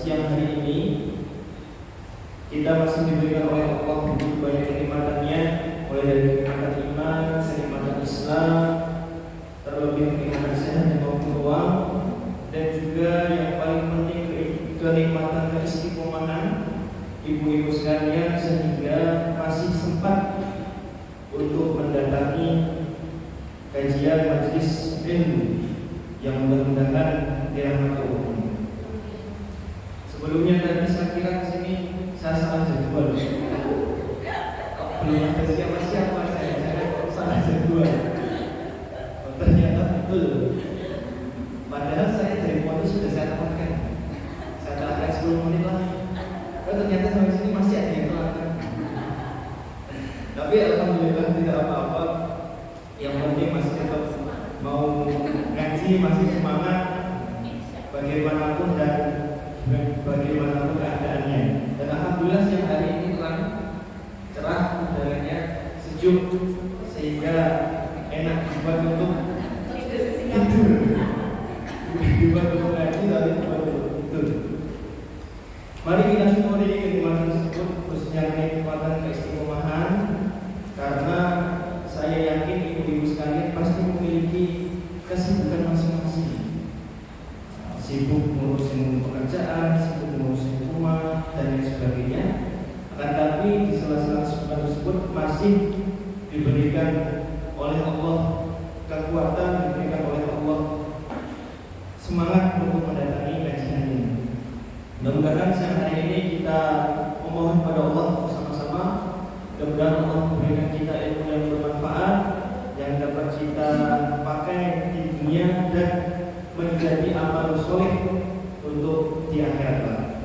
siang hari ini kita masih diberikan oleh Allah begitu banyak kenikmatannya, mulai dari kenikmatan iman, kenikmatan Islam, terlebih kenikmatan sehat dan uang, dan juga yang paling penting kenikmatan keistiqomahan ibu-ibu sekalian, sehingga masih sempat untuk mendatangi kajian majelis ilmu yang mudah-mudahan dirahmati Allah. Sebelumnya tadi saya kira di sini saya salah jadwal. Belum ada siapa-siapa, saya salah jadwal. Ternyata betul. Padahal saya dari waktu sudah saya tempatkan. Saya telah 10 menit lagi. Ternyata sampai sini masih ada yang telat. Tapi alhamdulillah tidak apa-apa. Yang penting masih tetap mau ngaji, masih semangat bagaimanapun dan bagaimanapun keadaannya. Dan alhamdulillah siang hari ini terang, cerah, udaranya sejuk, sehingga enak dibuat untuk tidur. Dibuat untuk ngaji tapi dibuat untuk tidur. Mari kita syukuri kenikmatan tersebut, khususnya kenikmatan keistiqomahan, karena saya yakin ibu-ibu sekalian pasti memiliki kesibukan masing-masing. Sibuk ngurusin pekerjaan, sibuk ngurusin rumah dan lain sebagainya. Akan tapi di sela-sela kesibukan tersebut masih diberikan oleh Allah kekuatan, diberikan oleh Allah semangat untuk mendatangi kajian ini. Mudah-mudahan siang hari ini kita memohon pada Allah bersama-sama. Mudah-mudahan Allah memberikan kita ilmu yang bermanfaat, yang dapat kita pakai di dunia dan menjadi amal soleh untuk di akhirat.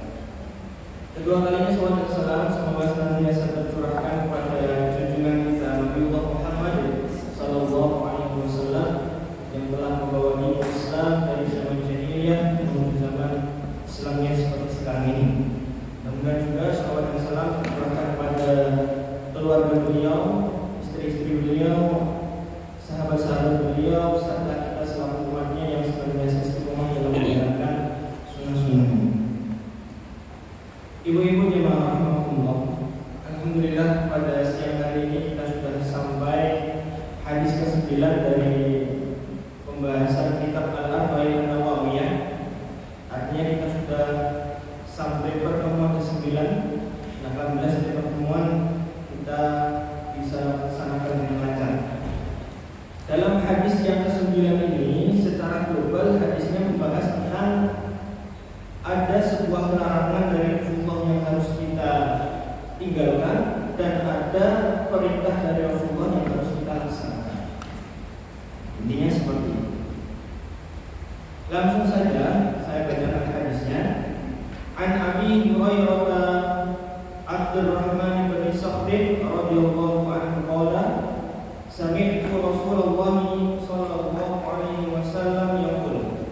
Kedua kalinya salawat dan salam semoga senantiasa tercurahkan kepada junjungan kita Nabiullah Muhammad sallallahu alaihi wasallam yang telah membawa dini Islam dari zaman jahiliyah menuju zaman Islamnya seperti sekarang ini. Dan juga salawat dan salam tercurahkan kepada keluarga beliau, istri-istri beliau, sahabat-sahabat beliau, serta kita selaku umatnya yang senantiasa istiqomah dalam menjalankan sunnah-sunnah. Ibu-ibu jemaah rahimakumullah, alhamdulillah pada siang hari ini kita sudah sampai hadis ke-9 dari pembahasan kitab Al-Arba'in An-Nawawiyah. Artinya kita sudah sampai pertemuan ke-9. Alhamdulillah setiap pertemuan kita bisa laksanakan dengan lancar. Dalam hadis yang ke-9 ini secara global hadisnya membahas tentang ada sebuah larangan dari Rasulullah yang harus kita tinggalkan dan ada perintah dari Rasulullah yang harus kita laksanakan. Intinya seperti itu. Langsung saja saya bacakan hadisnya. An Abi Hurairah Abdurrahman bin Sakhr radhiyallahu anhu qala sami'tu Rasulullah sallallahu alaihi wasallam yaqul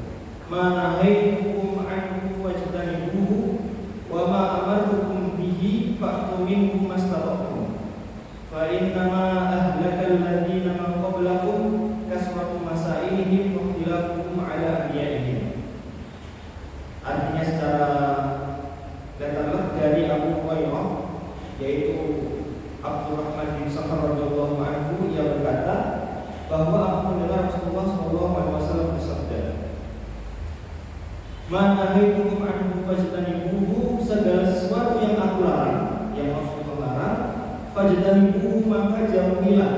ma nahaytukum anhu fajtanibuhu wa ma amartukum bihi fa'tu minhu mastata'tum fa innama ahlakal ladzina min qablakum kasratu masailihim wa ikhtilafuhum ala anbiya'ihim. Artinya secara datanglah dari Abu Hurairah yaitu Abdurrahman bin Sakhr radhiyallahu anhu, ia berkata bahwa aku mendengar Rasulullah sallallahu alaihi wasallam bersabda, "Man nahaytukum anhu fajtanibuhu," segala sesuatu yang aku larang, yang Rasulullah larang, fajtanibuhu maka jauhilah,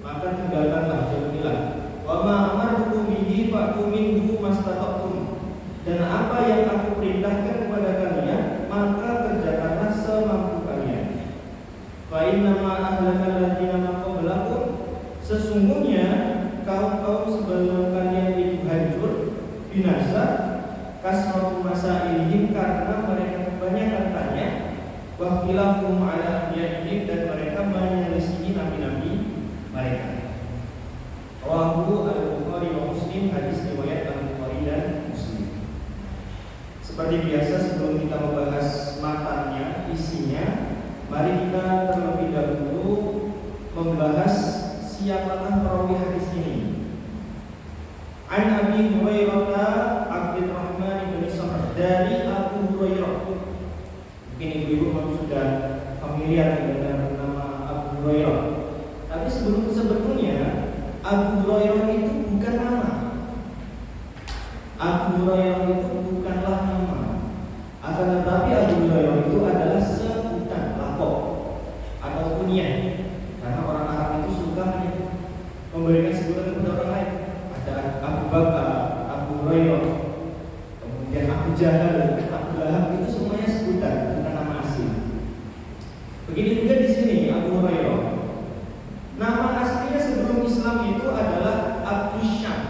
maka tinggalkanlah, jauhilah. Wa ma amartukum bihi fa'tu minhu mastata'tum, dan apa yang aku perintahkan kepada kalian maka kerjakanlah semampu kalian. Fa innama ahlakal ladzina min qablakum, sesungguhnya kaum-kaum sebelum kalian itu hancur, binasa, kasratu masailihim, karena mereka kebanyakan tanya, wa khilafum ala anbiya'ihim, dan mereka menyelisihi nabi-nabi mereka. Rawahu Al-Bukhari wa Muslim, hadis riwayat Al-Bukhari dan Muslim. Seperti biasa sebelum kita membahas matanya, isinya, mari kita terlebih dahulu membahas siapakah perawi hadis ini. An Abi Hurairah Abdurrahman bin Sakhr, dari Abu Hurairah. Mungkin ibu-ibu sudah familiar dengan nama Abu Hurairah. Tapi sebetulnya Abu Hurairah itu bukan nama. Abu Hurairah itu bukanlah nama. Akan tetapi Abu Hurairah itu adalah sebutan lakop atau kunyah. Karena orang Arab itu suka memberikan sebutan kepada orang lain. Ada Abu Bakar, Abu Hurairah, kemudian Abu Jahal, Abu Lahab, itu semuanya sebutan, bukan nama asli. Begitu juga di sini Abu Hurairah. Nama aslinya sebelum Islam itu adalah Abdus Syam.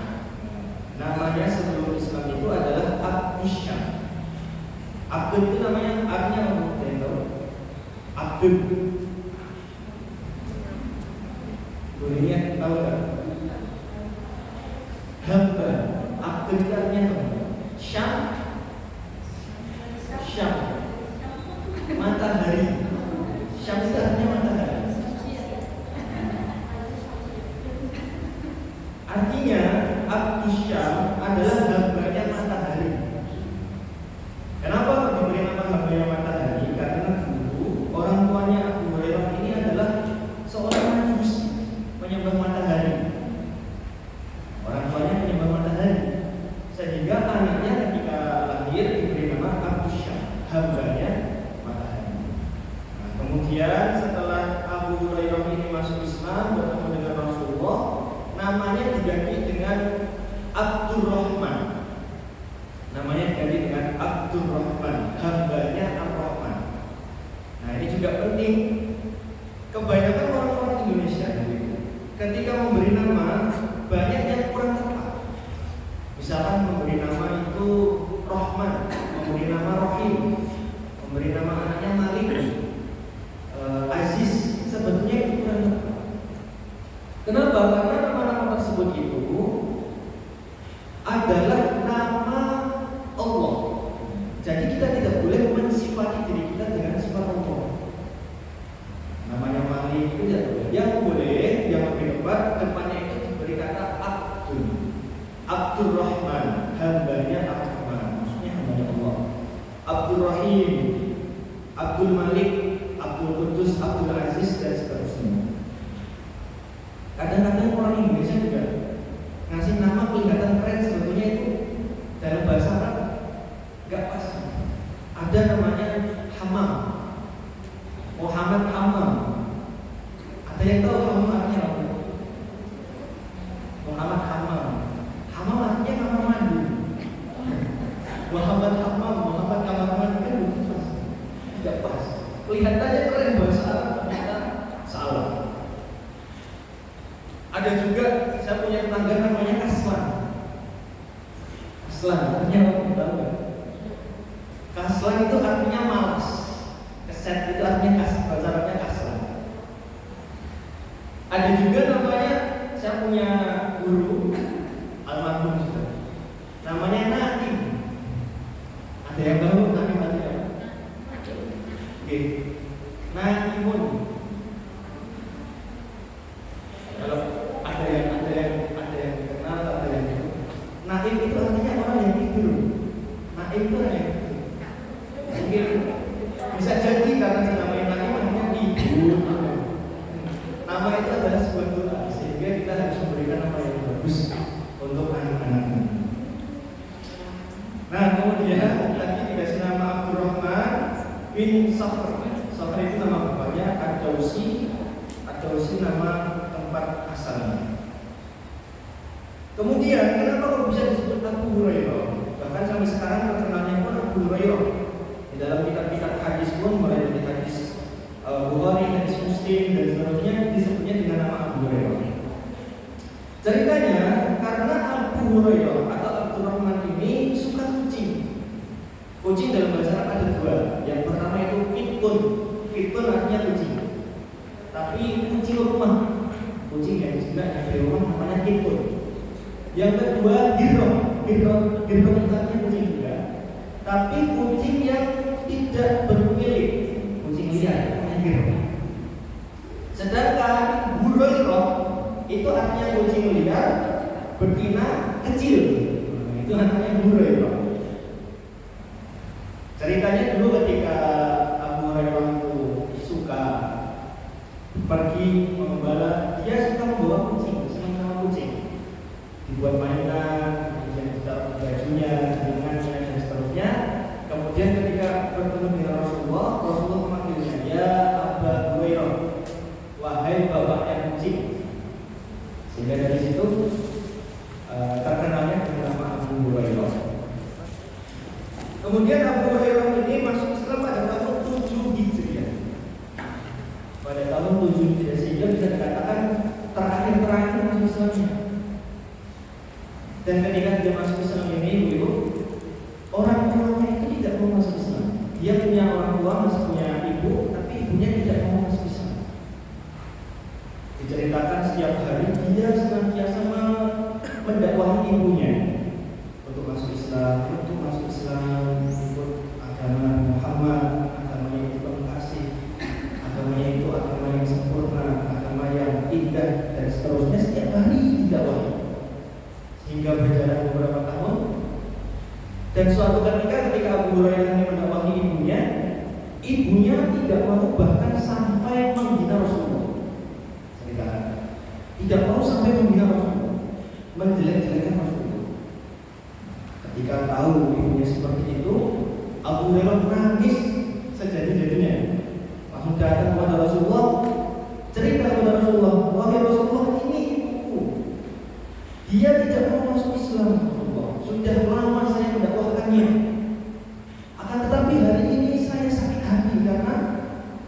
Namanya sebelum Islam itu adalah Abdus Syam. Abdul itu namanya artinya apa? Abdul. Bolehnya tahu tak? Hamba. Abdul itu artinya apa? Syam. Syam. Matahari. Syam itu artinya matahari. Artinya Abdus Syam adalah hambanya matahari. Kenapa diberi nama hambanya matahari? Karena dulu orang tuanya Abu Hurairah ini adalah seorang majusi, penyembah matahari. Orang tuanya penyembah matahari, sehingga anaknya ketika lahir diberi nama Abdus Syam, hambanya matahari. Nah, kemudian setelah Abu Hurairah ini masuk Islam, bertemu dengan Rasulullah, namanya diganti dengan Abdurrahman. Namanya diganti dengan Abdurrahman, hambanya Ar-Rahman. Nah, ini juga penting. Kebanyakan orang-orang Indonesia ketika memberi nama banyak yang kurang tepat. Misalkan memberi nama itu Rahman, memberi nama Rahim, memberi nama anaknya Malik, Aziz, sebetulnya itu kurang tepat. Kenapa? Karena nama-nama tersebut itu adalah nama Allah. Jadi kita tidak boleh mensifati diri kita dengan sifat Allah. Namanya Malik itu tidak boleh. Yang boleh, yang lebih tepat, depannya itu diberi kata Abdul. Abdurrahman, hambanya Ar-Rahman, maksudnya hambanya Allah. Abdul Rahim, Abdul Malik, Abdul Qudus, Abdul Aziz, dan seterusnya. Kadang-kadang orang Indonesia juga ngasih nama kelihatan keren, sebetulnya itu dalam bahasa Arab gak pas. Ada namanya Hamam, Muhammad Hamam. Ada yang tahu Hamam artinya apa? Muhammad Hamam. Hamam artinya kamar mandi. Muhammad Hamam, Muhammad kamar mandi kan bukan pas. Tidak pas. Kelihatannya keren bahasa Arab, ternyata salah. Ada juga saya punya tetangga namanya Kaslan. Kaslan artinya apa? Tahu nggak? Kaslan itu artinya malas. Keset itu artinya bahasa Arabnya Kaslan. Ada juga namanya, saya punya guru almarhum juga. Namanya Naim. Ada yang tahu Naim artinya apa? Oke. Naimun. Kalau ada yang kenal, ada yang Naim itu artinya orang yang tidur. Naim itu orang yang tidur. Mungkin bisa jadi karena dinamai Naim artinya tidur. Nama itu adalah sebuah doa, sehingga kita harus memberikan nama yang bagus untuk anak-anak. Nah, kemudian lagi dikasih nama Abdurrahman bin Sakhr. Sakhr itu nama bapaknya, Ad-Dausi nama tempat asalnya. Kemudian kenapa kok bisa disebut Abu Hurairah? Bahkan sampai sekarang terkenalnya pun Abu Hurairah. Di dalam kitab-kitab hadis pun, mulai dari hadis Bukhari, hadis Muslim dan seterusnya, disebutnya dengan nama Abu Hurairah. Ceritanya karena Abu Hurairah atau Abdurrahman ini suka kucing. Kucing dalam bahasa Arab ada dua. Yang pertama itu kitun. Kitun artinya kucing. Tapi kucing rumah. Kucing yang juga di rumah namanya kitun. Yang kedua dirham. Dirham itu artinya kucing juga. Tapi kucing yang tidak bermilik, kucing liar. Sedangkan Hurairah itu artinya kucing liar, betina kecil. Itu artinya Hurairah. Ceritanya dulu ketika Abu Hurairah itu suka pergi mengembala, dia suka membawa kucing, senang sama kucing, dibuat mainan, kemudian ditaruh bajunya, jaringannya dan seterusnya. Kemudian ketika bertemu dengan Rasulullah memanggilnya, ya Abu Hurairah, wahai bapaknya kucing. Sehingga dari situ terkenalnya dengan nama Abu Hurairah. Kemudian Abu Hurairah ini masuk Islam pada tahun 7 Hijriah. Pada tahun 7 Hijriah, sehingga bisa dikatakan terakhir masuk Islamnya. Dan ketika dia masuk Islam ini, Ibu, orang tuanya itu tidak mau masuk Islam. Dia punya orang tua, masih punya ibu, tapi ibunya tidak mau masuk Islam. Diceritakan setiap hari dia senantiasa mendakwahi ibunya untuk masuk Islam, ikut agama Muhammad, agama yang penuh kasih, agama itu agama yang sempurna, agama yang indah dan seterusnya. Setiap hari didakwahi hingga berjalan beberapa tahun. Dan suatu ketika Abu Hurairah ini mendakwahi ibunya tidak mau bahkan sampai menghina Rasulullah. Tidak mau sampai menghina Rasulullah, menjelek-jelekan Rasulullah. Ketika tahu ibunya seperti itu, Abu Hurairah menangis sejadi-jadinya. Langsung datang kepada Rasulullah, cerita kepada Rasulullah, wahai Rasulullah, ini ibuku. Dia tidak mau masuk Islam, Rasulullah. Sudah lama saya mendakwahkannya. Akan tetapi hari ini saya sakit hati karena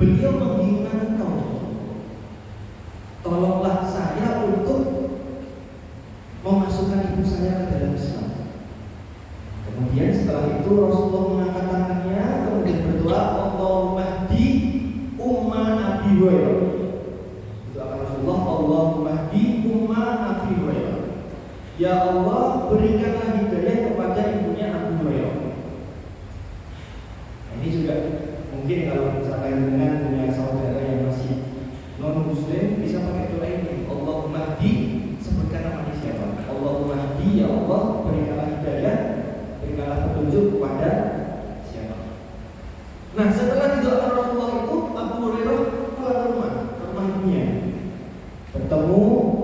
beliau menghina engkau. Tolonglah saya untuk memasukkan ibu saya ke dalam Islam. Kemudian setelah itu Rasulullah mengangkat tangannya, kemudian berdoa, Allahumma hdi umma Abi Hurairah. Itu akan Rasulullah, Allahumma hdi umma Abi Hurairah. Ya Allah, berikanlah hidayah kepada ibunya Abu Hurairah. Nah, ini juga mungkin kalau misalkan dengan punya saudara yang masih non muslim bisa pakai doa ini, Allahumma hdi, sebutkan namanya siapa, Allahumma hdi, ya Allah berikanlah hidayah, berikanlah petunjuk kepada siapa. Nah, setelah didoakan Rasulullah itu, Abu Hurairah pulang ke rumah ibunya.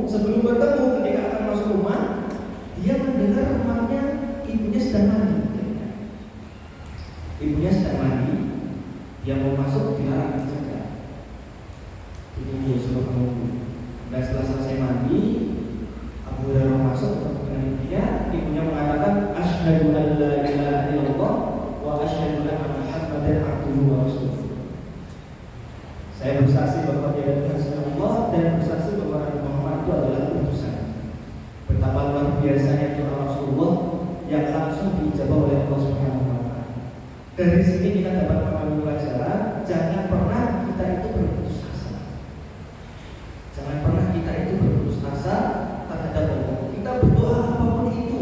Sebelum bertemu ketika akan masuk rumah, dia mendengar rumahnya ibunya sedang mandi. Ibunya sedang mandi, dia mau masuk dilarang saja. Ibu suruh menunggu. Dan setelah selesai mandi, Abu Hurairah masuk dengan ibunya mengatakan, asyhadu an la ilaha illallah wa asyhadu anna Muhammadan abduhu wa rasuluh. Saya bersaksi bahwa dia adalah Allah dan bersaksi bahwa Nabi Muhammad itu adalah utusan. Betapa luar biasanya doa Rasulullah yang langsung diijabah oleh Allah Subhanahu wa taala. Dari sini kita dapat mengambil pelajaran, jangan pernah kita itu berputus asa. Jangan pernah kita itu berputus asa terhadap Allah. Kita berdoa apapun itu,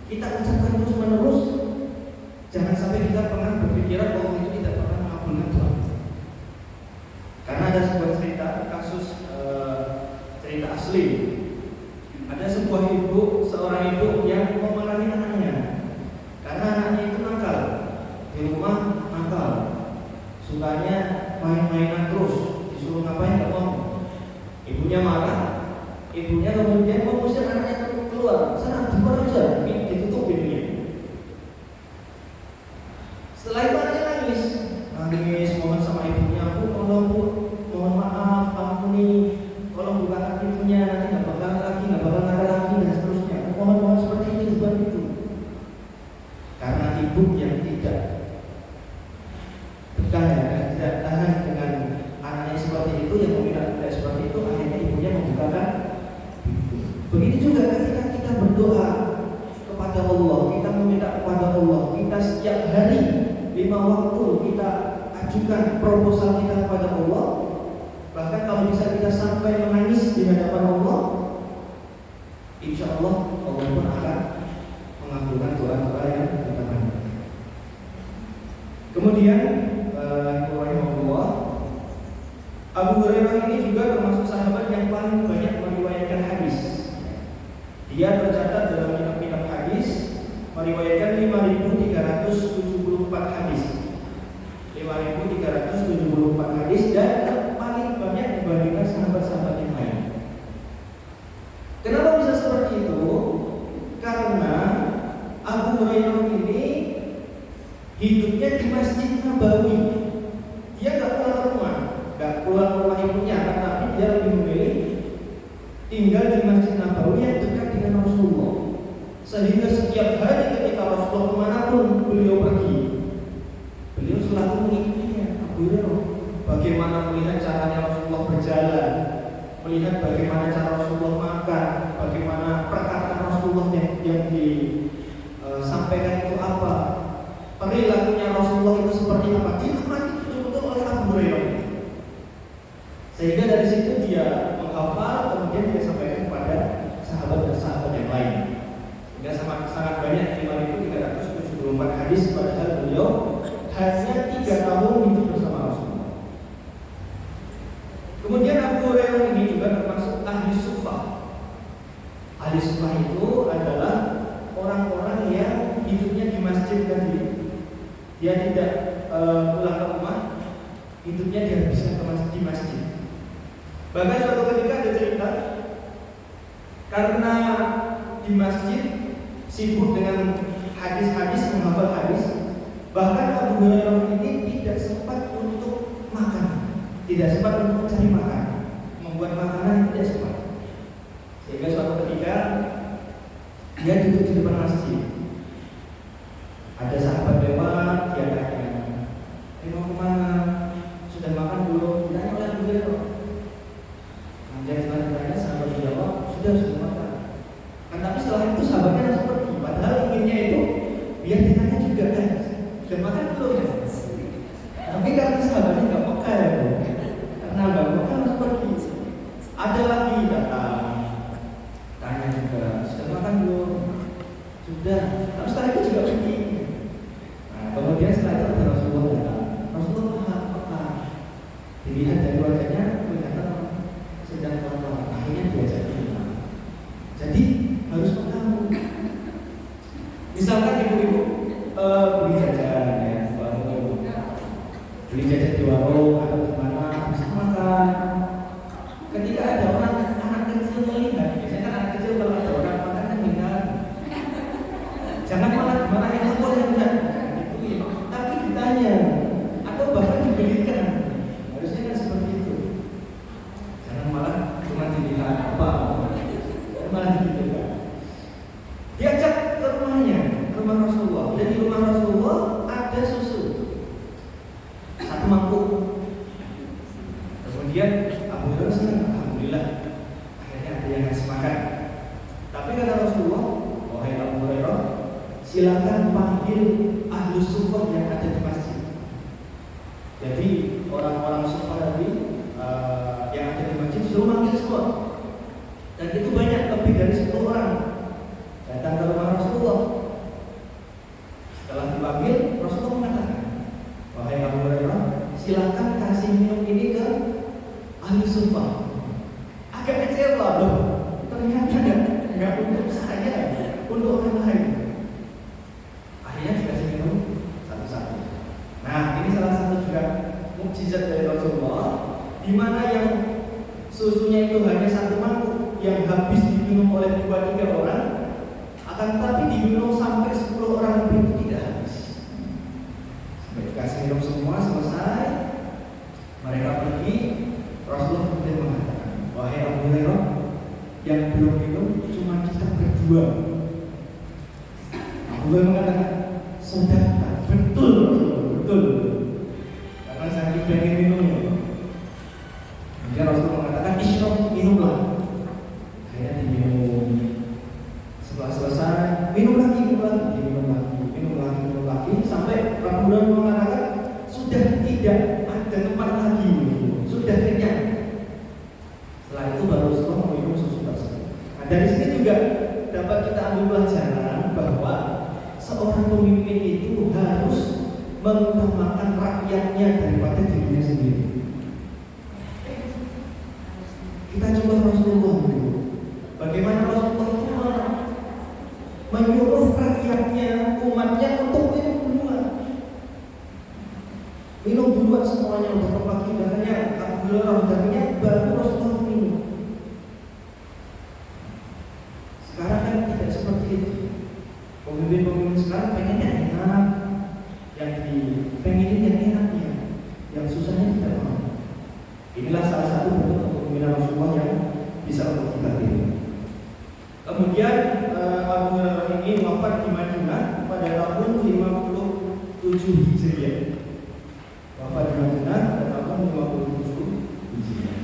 kita ucapkan terus menerus. Jangan sampai kita pernah berpikiran bahwa itu tidak pernah mengabulkan doa. Karena ada sebuah cerita, kasus cerita asli. Ada sebuah ibu, seorang ibu yang memarahi anaknya karena anaknya itu nakal. Di rumah nakal, sukanya main-mainan terus, disuruh ngapain nggak mau. Ibunya marah, ibunya kemudian mengusir anaknya keluar. Sana di luar aja, ditutup pintunya. Setelah itu anaknya nangis mohon sama ibunya, Bu, tolong Bu, mohon maaf, ampuni, tolong bukakan pintunya, nanti nggak bakal nakal lagi dan seterusnya. Mohon seperti ini dibuat itu. Karena ibu yang tidak tidak tahan dengan anaknya seperti itu, yang tidak seperti itu, akhirnya ibunya membukakan pintu. Begitu juga ketika kita berdoa kepada Allah, kita meminta kepada Allah, kita setiap hari 5 waktu kita ajukan proposal kita kepada Allah. Bahkan kalau bisa kita sampai menangis di hadapan Allah, insya Allah Allah pun akan mengabulkan doa-doa yang kita panjatkan. Kemudian Abu Hurairah ini juga termasuk sahabat yang paling banyak meriwayatkan hadis. Dia tercatat dalam kitab-kitab hadis meriwayatkan 5.374 hadis. 5.374 hadis dan paling banyak dibandingkan sahabat-sahabat yang lain. Kenapa bisa seperti itu? Karena Abu Hurairah ini hidupnya di Masjid Nabawi. Dia gak pulang ke rumah ibunya, tetapi dia lebih memilih tinggal di Masjid Nabawi yang dekat dengan Rasulullah. Sehingga setiap hari ketika Rasulullah kemanapun beliau pergi, beliau selalu mengikutinya. Abu Hurairah bagaimana melihat caranya Rasulullah berjalan, melihat bagaimana cara Rasulullah makan, bagaimana perkataan Rasulullah yang disampaikan itu apa, perilakunya Rasulullah itu seperti apa, diamati betul-betul oleh Abu Hurairah. Sehingga dari situ dia menghafal, kemudian dia sampaikan kepada sahabat dan sahabat yang lain. Sehingga sangat banyak 5.374 hadis, padahal beliau hanya 3 tahun hidup bersama Rasulullah. Kemudian Abu Hurairah ini juga termasuk ahli suffah. Ahli suffah itu adalah orang-orang yang hidupnya di masjid tadi. Dia tidak pulang ke rumah, hidupnya dihabiskan di masjid. Bahkan suatu ketika ada cerita, karena di masjid sibuk dengan hadis-hadis, menghafal hadis, bahkan Abu Hurairah ini tidak sempat untuk makan, tidak sempat untuk mencari makan, membuat makanan tidak sempat. Sehingga suatu ketika dia duduk di depan masjid, ada sahabat lewat, dia tanya, mau kemana? Sudah makan belum? Ditanya oleh Abu Hurairah. Kemudian setelah ditanya, sahabat menjawab, sudah makan. Kan tapi setelah itu sahabatnya langsung pergi. Padahal inginnya itu biar ditanya juga kan, sudah makan belum? Tapi karena sahabatnya nggak peka ya, karena nggak peka langsung pergi. Ada lagi datang, tanya juga, sudah makan belum? Sudah. Tapi setelah itu juga pergi. Nah, kemudian setelah itu ada Rasulullah datang. Rasulullah peka, dilihat dari wajahnya kelihatan sedang lapar. Akhirnya diajak minum. Jadi harus peka. Misalkan ibu-ibu beli jajan ya, beli jajan di warung atau di mana, bisa makan. Ketika ada orang anak kecil melihat, biasanya kan anak kecil kalau ada orang makan kan melihat, jangan malah dimarahin aku yang enggak, gitu, tapi ditanya atau bahkan dibelikan, harusnya kan seperti itu. Jangan malah cuma dilihat apa, malah dibelikan. Diajak ke rumahnya, rumah Rasulullah. Dan di rumah Rasulullah ada susu 1 mangkuk. Kemudian Abu Hurairah senang, alhamdulillah, akhirnya ada yang ngasih makan. Tapi kata Rasulullah, wahai Abu Hurairah, silakan panggil ahli suffah yang ada di masjid. Jadi orang-orang suffah tadi yang ada di masjid suruh manggil semua. Dan itu banyak, lebih dari 10 orang datang ke rumah Rasulullah. Setelah dipanggil, Rasulullah mengatakan, wahai Abu Hurairah, silakan kasih minum ini ke ahli suffah. Agak kecewa loh, ternyata nggak untuk saya, untuk orang lain. Akhirnya dikasih minum satu-satu. Nah, ini salah satu juga mukjizat dari Rasulullah, di mana yang susunya itu hanya 1 mangkuk yang habis diminum oleh 2-3 orang, akan tetapi diminum sampai 10 orang lebih itu tidak habis. Dikasih minum semua selesai, mereka pergi. Rasulullah kemudian mengatakan, wahai Abu Hurairah, yang belum minum cuma kita berdua. Abu Hurairah mengatakan, saudara, betul, betul. Karena saya pengen minumnya. Kemudian Rasulullah mengatakan, isyrab, minumlah. Akhirnya diminum. Setelah selesai, minum lagi, sampai Abu Hurairah mengatakan sudah tidak ada tempat lagi, sudah kenyang. Setelah itu baru Rasulullah minum susu tersebut. Nah, dari sini juga dapat kita ambil pelajaran bahwa seorang pemimpin itu harus mengutamakan rakyatnya daripada dirinya sendiri. Kita coba Rasulullah dulu. Bagaimana Rasulullah itu menyuruh rakyatnya semuanya udah kepaki darahnya, alhamdulillah darahnya, baru Rasulullah minum. Sekarang kan tidak seperti itu. Pemimpin-pemimpin sekarang pengennya enak, yang pengenin yang enaknya, yang susahnya tidak mau. Inilah salah satu bentuk kepemimpinan Rasulullah yang bisa untuk kita tiru. Kemudian Abu Hurairah ini wafat di Madinah pada tahun 57 Hijriah. Wafat di Madinah pada tahun 57 Hijriah.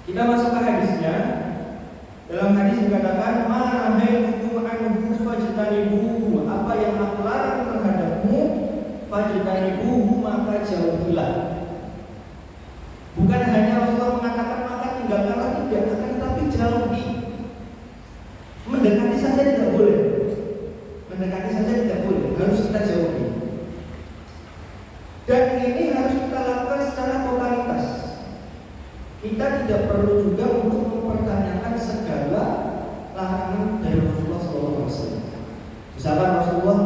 Kita masuk ke hadisnya. Dalam hadis dikatakan, "Ma nahaytukum anhu fajtanibuhu." Apa yang aku larang terhadapmu, fajtanibuhu, maka jauhilah. Bukan hanya Rasulullah mengatakan maka tinggalkanlah, tidak, akan tetapi jauhi. Mendekati saja tidak boleh. Mendekati saja tidak boleh, harus kita jauhi. Dan ini harus kita lakukan secara totalitas. Kita tidak perlu juga untuk mempertanyakan segala larangan dari Rasulullah SAW. Misalkan Rasulullah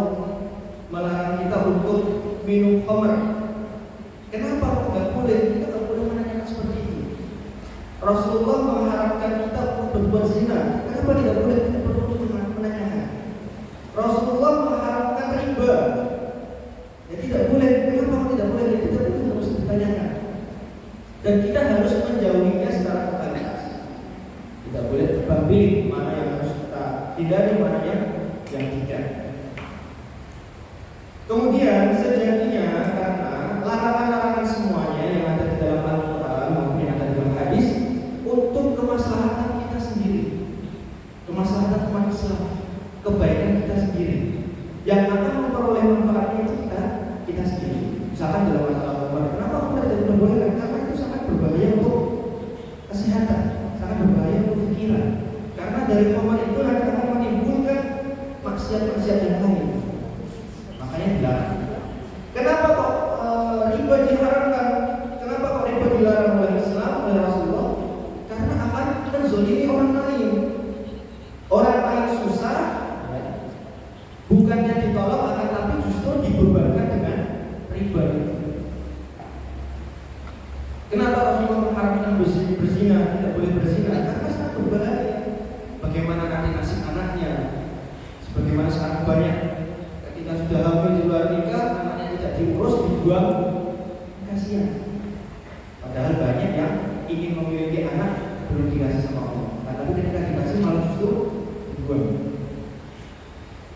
melarang kita untuk minum khamr. Kenapa tidak boleh? Kita tidak boleh menanyakan seperti itu. Rasulullah mengharapkan kita untuk berbuat zina. Kenapa tidak boleh? Kita perlu menanyakan. Rasulullah mengharapkan riba. Ya tidak boleh. Kenapa tidak boleh? Ya tidak boleh, harus ditanyakan. Dan kita harus menjauhinya secara totalitas. Tidak boleh terbang pilih mana yang harus kita hindari, mana yang tidak. Kemudian sejatinya karena larangan-larangan semuanya yang ada di dalam Al-Quran maupun yang ada di dalam hadis untuk kemaslahatan kita sendiri, kemaslahatan umat Islam, kebaikan kita sendiri, yang akan memperoleh manfaatnya itu kita sendiri. Misalkan dalam masalah khamr, kenapa khamr tidak diperbolehkan? Karena itu sangat berbahaya untuk kesehatan, sangat berbahaya untuk pikiran. Karena dari khamr itu nanti akan menimbulkan maksiat-maksiat yang lain. Makanya dilarang. Kenapa kok riba diharamkan? Kenapa kok riba dilarang oleh Islam, oleh Rasulullah? Karena akan terzolimi orang lain. Orang lain susah, bukannya ditolong, akan tapi justru dibebankan dengan riba. Kenapa Rasulullah mengharamkan berzina, tidak boleh berzina? Karena sangat berbahaya. Bagaimana nanti nasib anaknya? Sebagaimana sangat banyak ketika sudah hamil di luar nikah, anaknya tidak diurus, dibuang, kasihan. Padahal banyak yang ingin memiliki anak belum dikasih sama Allah. Tapi ketika dikasih malah justru dibuang.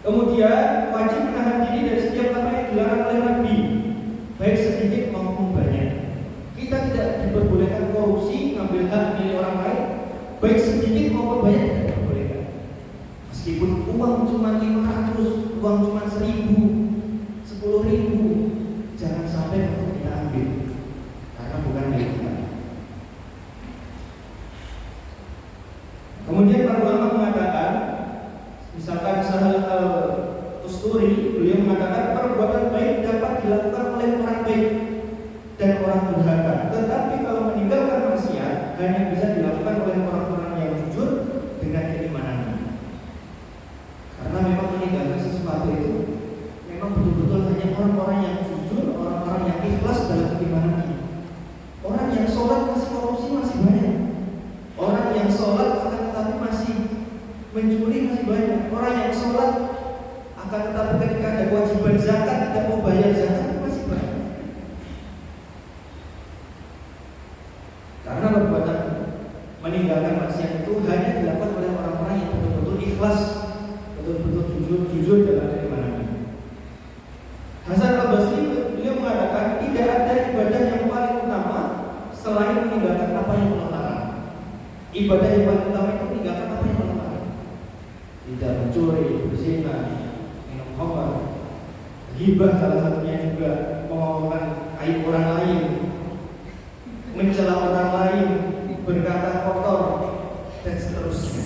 Kemudian wajib menahan diri dari setiap apa yang dilarang oleh Nabi, baik sedikit maupun banyak. Kita tidak diperbolehkan korupsi, ngambil hak milik orang lain, baik sedikit maupun banyak tidak diperbolehkan. Meskipun uang cuma 500, uang cuma 1.000, 10.000, jangan sampai untuk kita ambil, karena bukan milik kita. Kemudian para ulama mengatakan, misalkan Sahal Al-Tusturi, beliau mengatakan perbuatan baik dapat dilakukan oleh orang baik dan orang durhaka, tetapi kalau meninggalkan maksiat hanya bisa dilakukan oleh orang-orang yang jujur dengan keimanannya. Karena memang meninggalkan sesuatu itu memang betul-betul hanya orang-orang yang jujur, orang-orang yang ikhlas dalam keimanannya. Orang yang sholat masih korupsi masih banyak. Orang yang sholat akan tetapi masih mencuri masih banyak. Orang yang sholat akan tetapi ketika ada kewajiban zakat tidak mau bayar zakat masih banyak. Karena perbuatan meninggalkan maksiat itu hanya dilakukan oleh orang-orang yang betul-betul ikhlas, betul-betul jujur dalam keimanannya. Hasan Al-Basri beliau mengatakan tidak ada ibadah yang paling utama selain meninggalkan apa yang Allah larang. Ibadah yang paling utama itu meninggalkan apa yang Allah larang. Tidak mencuri, berzina, minum khamr, ghibah salah satunya juga, mengomongkan aib orang lain, mencela orang lain, berkata kotor, dan seterusnya.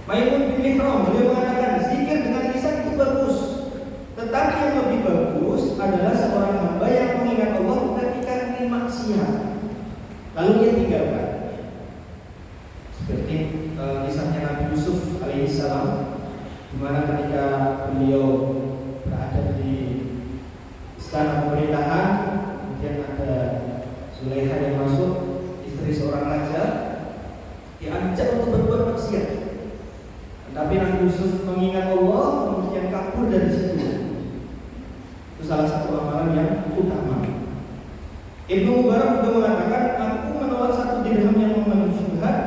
Maimun bin Mihran beliau mengatakan zikir dengan lisan itu bagus, tetapi yang lebih bagus adalah seorang hamba yang mengingat Allah ketika ingin maksiat lalu dia tinggalkan. Seperti kisahnya Nabi Yusuf alaihissalam, di mana ketika beliau berada di istana pemerintahan Itu salah satu amalan yang utama. Ibnu Mubarak juga mengatakan, aku menolak 1 dirham yang mengandung syubhat,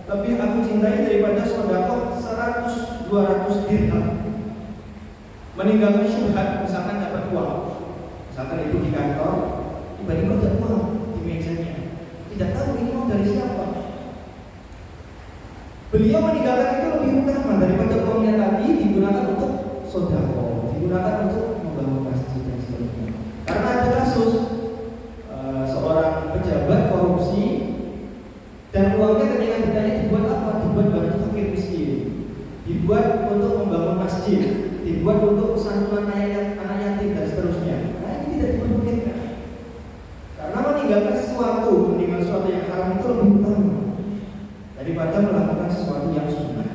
tapi aku cintai daripada sedekah 100-200 dirham. Meninggalkan syubhat, misalkan dapat uang, misalkan itu di kantor, tiba-tiba ada uang di mejanya, tidak tahu ini uang dari siapa. Beliau meninggalkan itu lebih utama daripada uangnya tadi digunakan untuk sedekah, digunakan untuk membangun masjid dan sebagainya. Karena ada kasus seorang pejabat korupsi dan uangnya ketika ditanya dibuat apa? Dibuat bantu fakir miskin, dibuat untuk membangun masjid, dibuat untuk santunan anak yatim dan seterusnya. Nah, ini tidak diperbolehkan. Karena meninggalkan sesuatu yang haram itu lebih utama daripada melakukan sesuatu yang sunnah.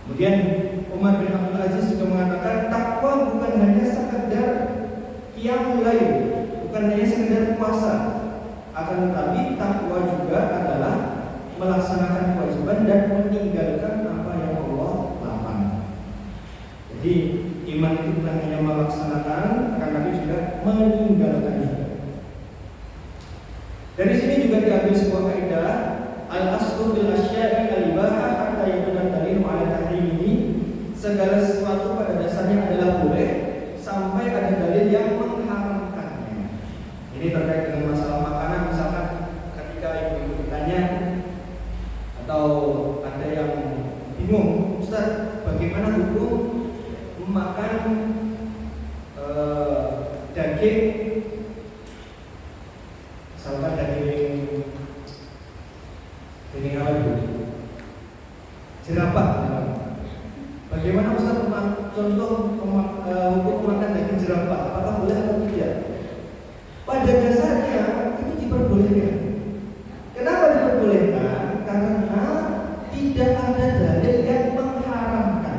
Kemudian Umar bin Abdul Aziz juga mengatakan, takwa bukan hanya sekedar qiyamul lail, bukan hanya sekedar puasa, akan tetapi takwa juga adalah melaksanakan kewajiban dan meninggalkan apa yang Allah larang. Jadi iman itu bukan hanya melaksanakan, akan tetapi juga meninggalkan. Dari sini juga diambil sebuah kaidah, al-aslu fil asya'i al-ibahah hatta yakuna dalil 'ala tahrimihi. Segala sesuatu pada dasarnya adalah boleh sampai ada dalil yang mengharamkannya. Ini terkait dengan masalah makanan, misalkan ketika ibu-ibu ditanya atau ada yang bingung, Ustaz, bagaimana hukum memakan daging, misalkan daging apa itu? Jerapah. Bagaimana Ustaz contoh hukum makan daging jerapah? Apakah boleh atau tidak? Pada dasarnya itu diperbolehkan. Kenapa diperbolehkan? Karena tidak ada dalil yang mengharamkan.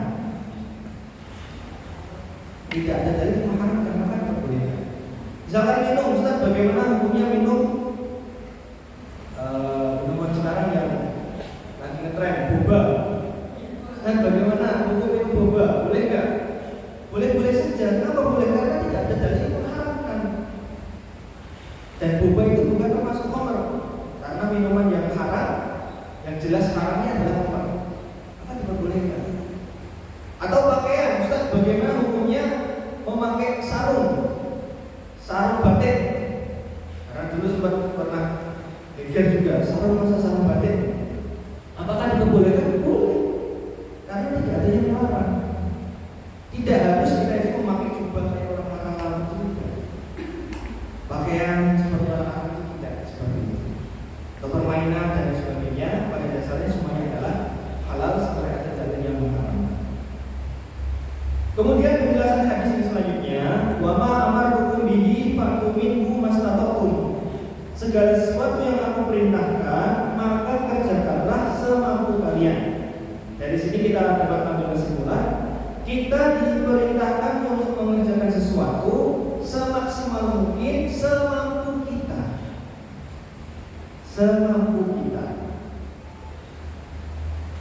Tidak ada dalil yang mengharamkan, maka diperbolehkan. Misalkan minum, Ustaz, bagaimana hukumnya minum minuman sekarang yang lagi ngetren, boba? Dan bagaimana hukum minum boba? Boleh nggak? Boleh-boleh saja. Kenapa boleh? Karena tidak ada dalil yang mengharamkan. Dan boba itu bukan termasuk khamr, karena minuman yang haram, yang jelas haramnya adalah khamr, maka diperbolehkan. Atau pakaian, Ustaz, bagaimana hukumnya memakai sarung batik? Karena dulu sempat pernah pikir juga, sarung masa sarung batik, apakah diperbolehkan? Boleh, karena tidak ada yang melarang. Tidak harus kita itu memakai jubah kayak orang Arab itu juga. Pakaian seperti orang Arab itu tidak seperti itu. Atau permainan dan sebagainya, pada dasarnya semuanya adalah halal setelah ada dalil yang mengharamkan. Kemudian penjelasan hadis yang selanjutnya, wa ma amartukum bihi fa'tu minhu mastata'tum. Segala sesuatu yang aku perintahkan, maka kerjakanlah semampu kalian. Dari sini kita dapat ambil kesimpulan, kita diperintahkan untuk mengerjakan sesuatu semaksimal mungkin, semampu kita.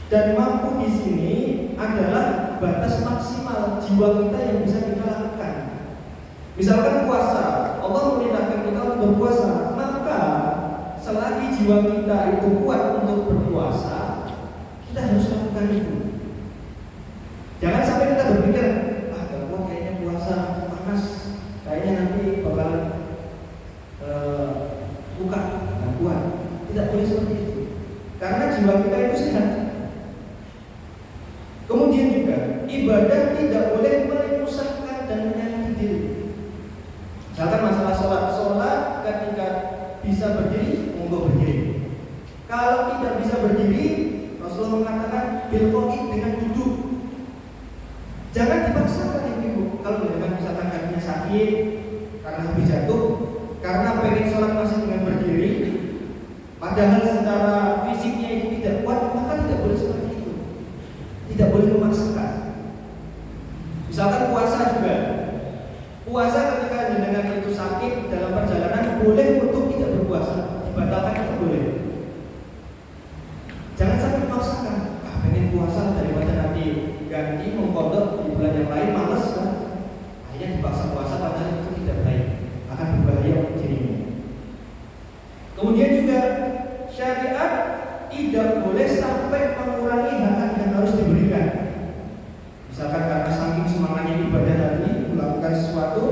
Dan mampu di sini adalah batas maksimal jiwa kita yang bisa kita lakukan. Misalkan puasa, Allah memerintahkan kita untuk berpuasa, maka selagi jiwa kita itu kuat untuk berpuasa, kita harus lakukan itu. Jangan sampai kita berpikir, gak kuat kayaknya puasa, panas, kayaknya nanti bakalan buka, gak kuat. Tidak boleh seperti itu, karena jiwa kita itu sehat. Kemudian juga ibadah tidak boleh menyusahkan dan menyakiti diri. Misalkan masalah sholat ketika bisa berdiri, monggo berdiri. Kalau tidak bisa berdiri, Rasulullah mengatakan bil qa'id, dengan duduk. Jangan dipaksakan ibu. Kalau memang misalkan kakinya sakit karena habis jatuh, karena pengen sholat masih dengan berdiri, padahal secara fisiknya itu tidak kuat, maka tidak boleh seperti itu. Tidak boleh memaksakan. Misalkan puasa juga. Puasa ketika jenengan itu sakit dalam perjalanan, boleh untuk tidak berpuasa, dibatalkan itu boleh. Jangan sampai memaksakan. Pengen puasa daripada nanti ganti mengkodok di bulan yang lain, males kan? Akhirnya dipaksa puasa sesuatu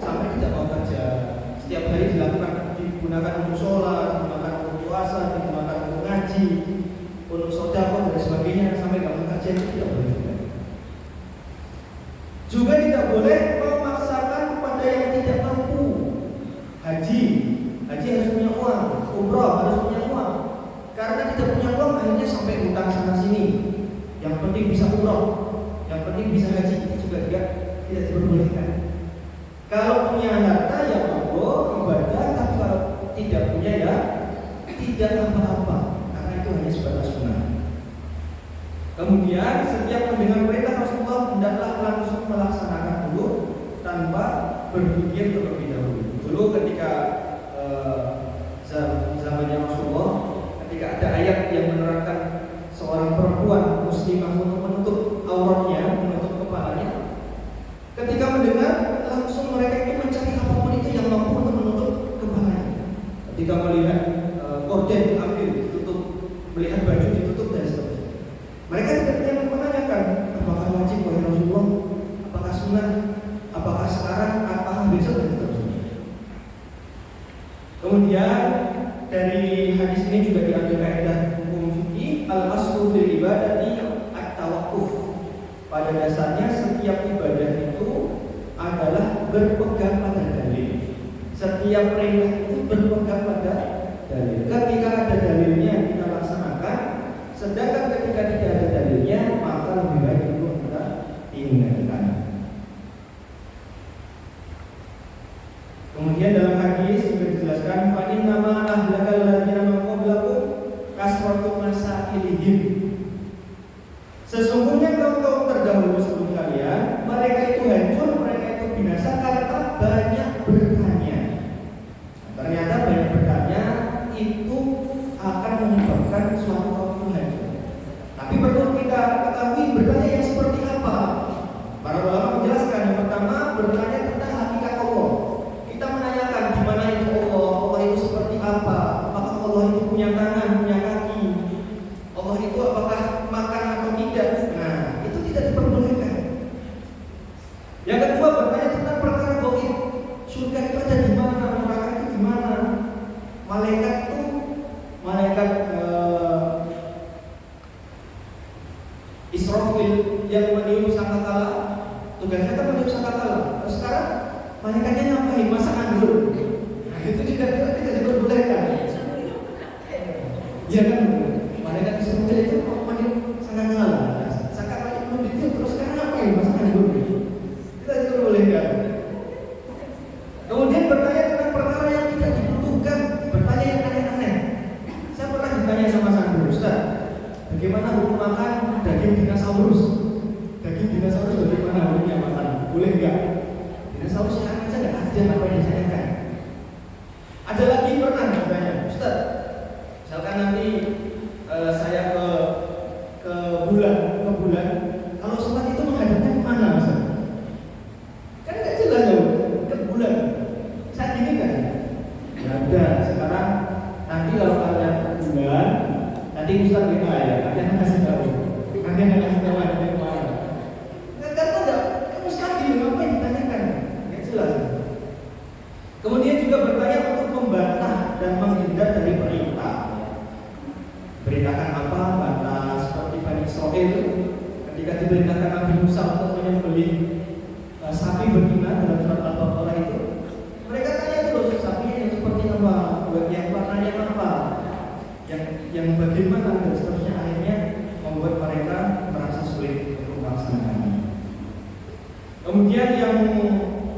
sampai tidak mau kerja. Setiap hari dilakukan, digunakan untuk sholat, digunakan untuk puasa, digunakan untuk ngaji, untuk sedekah dan sebagainya, sampai tidak mau kerja, itu tidak boleh juga. Juga tidak boleh memaksakan kepada yang tidak mampu. Haji harus punya uang, umroh harus punya uang. Karena tidak punya uang akhirnya sampai hutang sana sini. Yang penting bisa umroh, yang penting bisa haji, itu juga tidak diperbolehkan. Kalau punya harta ya monggo ibadah, tapi kalau tidak punya ya tidak apa-apa, karena itu hanya sebatas sunnah. Kemudian setiap mendengar perintah Rasulullah hendaklah langsung melaksanakan dulu tanpa berpikir terlebih dahulu. Dulu ketika zamannya Rasulullah, ketika ada ayat yang menerangkan seorang perempuan muslimah untuk menutup auratnya, menutup kepalanya, ketika mendengar langsung mereka itu mencari apapun itu yang mampu untuk menutup kepalanya. Ketika melihat korden diambil, ditutup, melihat baju ditutup dan seterusnya. Mereka tidak menanyakan apakah wajib oleh Rasulullah, apakah sunnah, apakah sekarang, apakah besok dan seterusnya. Kemudian dari hadis ini juga diambil kaidah hukum fikih al-aslu fil ibadati at-tawaqquf. Pada dasarnya setiap ibadah itu adalah berpegang pada dalil. Setiap perintah itu berpegang pada dalil. Ketika ada dalilnya kita laksanakan, sedangkan ketika tidak ada dalilnya maka lebih baik untuk kita tinggalkan. Kemudian dalam hadis juga dijelaskan fa inna ma ahlakal ladzina min qablikum kasratu masailihim. Sesungguhnya kaum terdahulu sebelum kalian, mereka itu hancur, mereka itu binasa karena banyak bertanya. Ternyata banyak bertanya itu akan menyebabkan suatu kaum itu hancur. Tapi perlu kita ketahui bertanya yang seperti apa. Para ulama menjelaskan, yang pertama bertanya tentang hakikat Allah. Kita menanyakan di mana itu Allah, Allah itu seperti apa, apakah Allah itu punya tangan, punya kaki, Allah itu apakah makan atau tidak. Nah, itu tidak diperbolehkan. Yang kedua bertanya tentang perkara gaib. Surga itu ada di mana, neraka itu di mana, malaikat itu Israfil yang meniup sangkakala, tugasnya kan meniup sangkakala. Terus sekarang malaikatnya ngapain? Masak anggur. Nah, itu tidak diperbolehkan. Iya kan? Malaikat Israfil itu meniup sangkakala. Sangkakala itu belum ditiup, terus sekarang ngapain? Masak anggur. Tidak diperbolehkan. Kemudian bertanya tentang perkara yang tidak dibutuhkan, bertanya yang aneh-aneh. Saya pernah ditanya sama sang guru, Ustaz, bagaimana hukum makan daging dinosaurus? Daging dinosaurus bagaimana hukumnya makan? Boleh enggak? Dinosaurus yang aja enggak ada apa yang ditanyakan. Ada lagi pernah bertanya, Ustaz, misalkan nanti saya ke bulan, kalau sholat itu menghadapnya kemana, Ustaz? Kan enggak jelas ya, ke bulan. Saat ini kan? Ya udah, sekarang nanti kalau kalian ke bulan, nanti Ustaz kita ya, kalian kasih tahu. Kalian kasih tahu ada yang mana. Karena enggak, kamu mustahil, ngapain ditanyakan? Enggak jelas. Kemudian juga bertanya untuk membantah dan menghindar dari perintah. Beritakan apa? Bantah seperti Bani Israil ketika diperintahkan Nabi Musa untuk menyembelih sapi betina dalam surat Al-Baqarah itu. Mereka tanya terus, sapinya yang seperti apa? Yang warnanya apa? Yang bagaimana dan seterusnya, akhirnya membuat mereka merasa sulit untuk melaksanakannya. Kemudian yang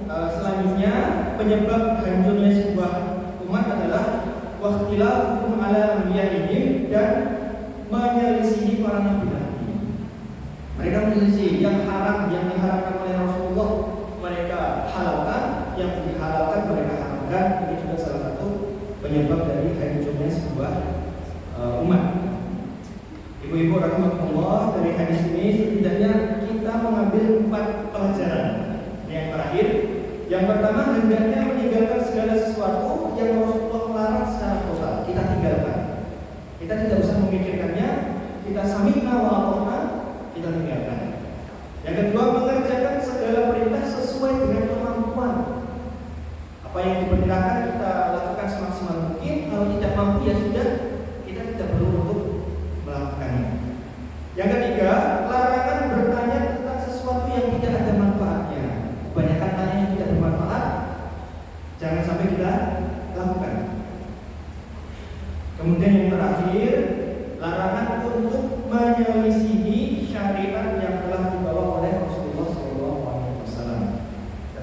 selanjutnya penyebab hancurnya sebuah umat adalah waqtilafuhum ala anbiya'ihim dan menyelisihi para nabi-nabi. Mereka menyelisih yang haram, yang diharamkan oleh Rasulullah mereka halalkan, yang dihalalkan mereka haramkan. Ini juga salah satu penyebab dari hancurnya sebuah umat. Ibu-ibu rahimahullah, dari hadis ini setidaknya kita mengambil 4 pelajaran. Yang terakhir, yang pertama hendaknya meninggalkan segala sesuatu yang Rasulullah melarang secara total. Kita tinggalkan. Kita tidak usah memikirkannya. Kita sami'na wa ata'na, kita tinggalkan. Yang kedua, mengerjakan segala perintah sesuai dengan kemampuan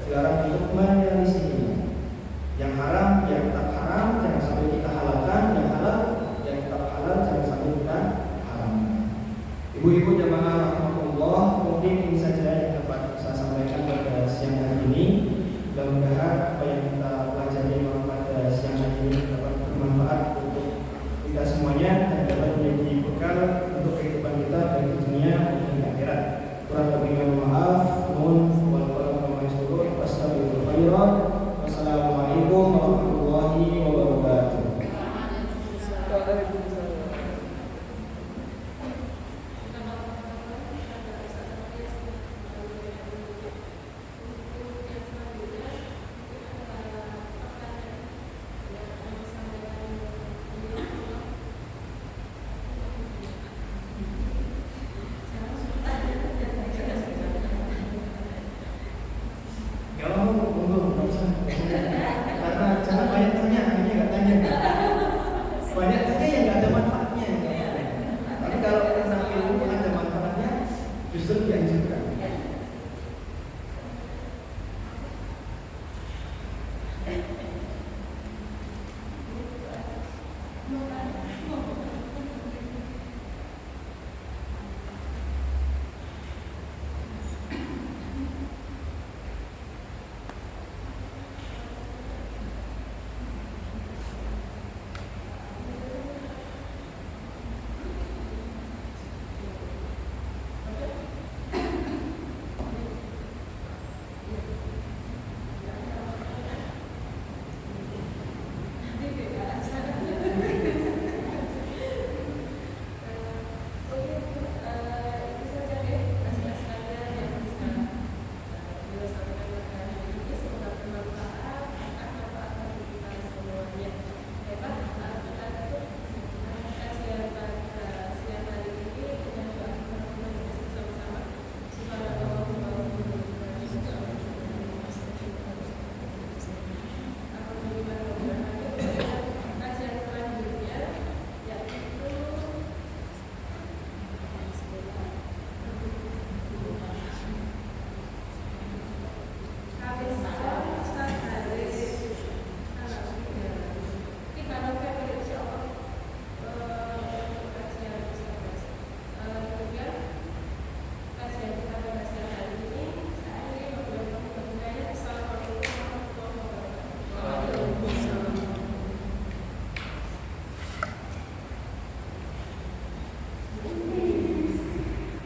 dilarang untuk menyelisihinya. Yang haram ya tetap haram, jangan sampai kita halalkan. Yang halal ya tetap halal, jangan sampai kita haram. Ibu-ibu jamaah rahmatullah, mungkin ini saja yang dapat saya sampaikan pada siang hari ini. Mudah-mudahan apa yang kita pelajari pada siang hari ini dapat bermanfaat untuk kita semuanya dan dapat menjadi bekal untuk kehidupan kita baik di dunia maupun di akhirat. Kurang lebihnya maaf, mohon wal qur'an wa maisturun, wassalamualaikum warahmatullahi wabarakatuh.